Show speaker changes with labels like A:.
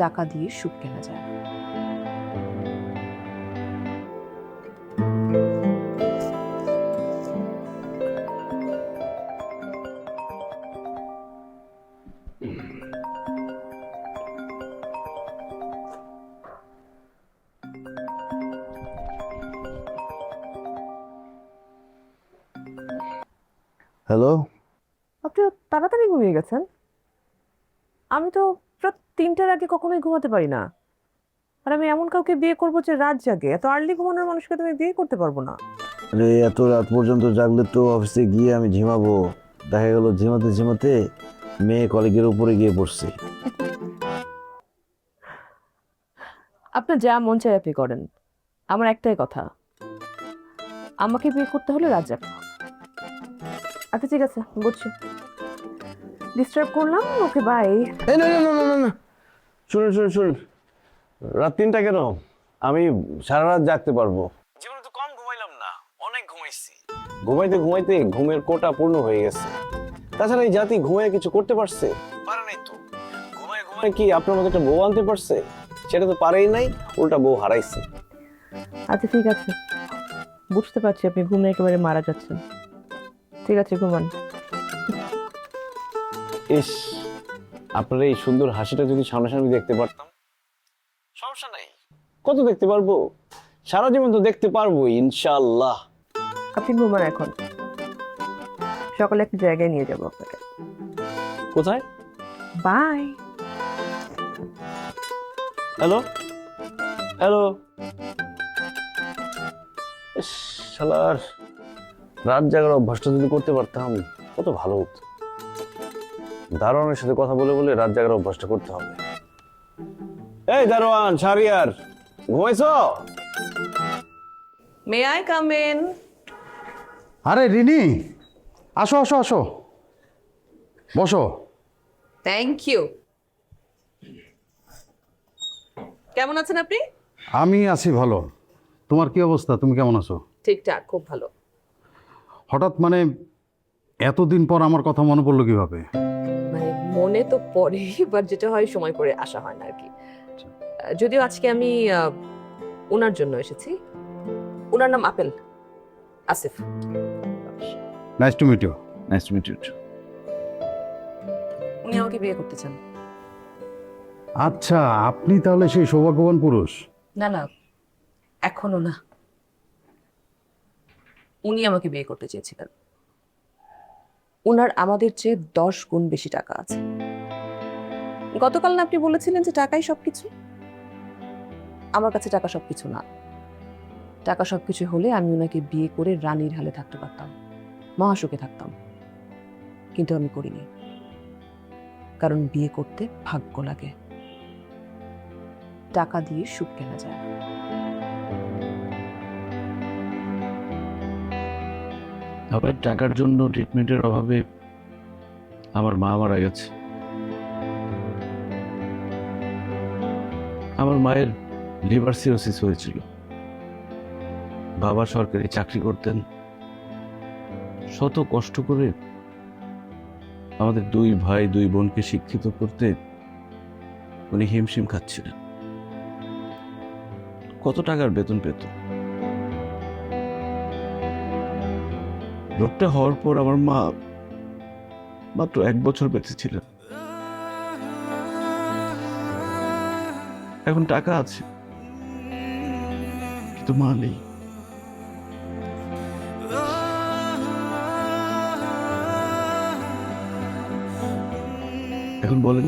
A: টাকা দিয়ে সুখ কেনা যায়।
B: হ্যালো।
A: আপনি তাড়াতাড়ি ঘুমিয়ে গেছেন। আমি তো রাত 3টার আগে কখনোই ঘুমাতে পারি না। আর আমি এমন কাউকে বিয়ে করবো যে রাত জাগে, এত আর্লি ঘুমানোর মানুষকে তুমি বিয়ে করতে পারবো না।
B: আরে এত রাত পর্যন্ত জাগলে তো অফিসে গিয়ে আমি ঝিমাবো। দেখা গেল ঝিমাতে ঝিমাতে মেয়ে কলিগের উপরে গিয়ে পড়ছে।
A: আপনার যা মন চায় আপনি করেন, আমার একটাই কথা, আমাকে বিয়ে করতে হলে রাত জাগতে হবে। আচ্ছা ঠিক আছে, বুঝছি, ডিস্টার্ব করলাম, ওকে বাই।
B: এই না না না না না না, শুনুন শুনুন শুনুন, রাত 3টা কেন? আমি সারা রাত জাগতে পারবো। জীবনে তো কম ঘুমাইলাম না, অনেক ঘুমাইছি। ঘুমাইতে ঘুমাইতে ঘুমের কোটা পূর্ণ হয়ে গেছে। তাছাড়া এই জাতি ঘুমায় কিছু করতে পারছে? পারে নাই তো। ঘুমায় ঘুমায় কি আপনার মতো একটা বউ আনতে পারছে? সেটা তো পারেই নাই, উল্টা বউ হারাইছে।
A: আচ্ছা ঠিক আছে, বুঝতে পারছি আপনি ঘুমে একেবারে মারা যাচ্ছেন। ঠিক আছে, ঘুমান।
B: ইস, আপনার এই সুন্দর হাসিটা যদি সামনাসামনি দেখতে পারতাম। সমস্যা নাই, কত দেখতে পারবো? সারা জীবন তো দেখতে পারবো ইনশাআল্লাহ।
A: আপনি ঘুমান এখন, সকালে একটা জায়গায় নিয়ে যাবো আপনাকে।
B: কোথায়?
A: বাই।
B: Hello hello. ইস, শালার রাত জাগার অভ্যাসটা যদি করতে পারতাম কত ভালো হতো। দারোয়ানের সাথে কথা বলে বলে রাত জাগার অভ্যাসটা করতে হবে। এই দারোয়ান, শাহরিয়ার, ঘুমাইছো?
A: May I come in?
C: আরে রিনি, আসো আসো আসো, বসো।
A: Thank you. কেমন আছেন আপনি?
C: আমি আছি ভালো। তোমার কি অবস্থা? তুমি কেমন আছো?
A: ঠিকঠাক, খুব ভালো।
C: হঠাৎ মানে এতদিন পর আমার কথা মনে পড়লো কিভাবে?
A: মানে মনে তো পড়ে, বাট যেটা হয় সময় করে আসা হয় না আর কি। যদিও আজকে আমি ওনার জন্য এসেছি। ওনার নাম আপেল, Asif.
C: Nice to meet you.
B: Nice to meet you.
A: উনি আমাকে বিয়ে করতে চান।
C: আচ্ছা, আপনি তাহলে সেই সৌভাগ্যবান পুরুষ।
A: না না, এখনো না। উনি আমাকে বিয়ে করতে চেয়েছিলেন। ওনার আমাদের চেয়ে 10 গুণ বেশি টাকা আছে। গতকাল না আপনি বলেছিলেন যে টাকাই সবকিছু? আমার কাছে টাকা সবকিছু না। টাকা সবকিছু হলে আমি ওনাকে বিয়ে করে রানীর হালে থাকতে পারতাম, মহাসুখে থাকতাম। কিন্তু আমি করিনি, কারণ বিয়ে করতে ভাগ্য লাগে, টাকা দিয়ে সুখ কেনা যায়।
D: আবার টাকার জন্য ট্রিটমেন্টের অভাবে আমার মা মারা গেছে। আমার মায়ের লিভার সিরোসিস হয়েছিল। বাবা সরকারি চাকরি করতেন। শত কষ্ট করে আমাদের 2 ভাই 2 বোনকে শিক্ষিত করতে উনি হিমশিম খাচ্ছিলেন। কত টাকার বেতন পেত। রোগটা হওয়ার পর আমার মা মাত্র 1 বছর বেঁচে ছিলেন। এখন টাকা আছে, কিন্তু মা নেই। এখন বলেন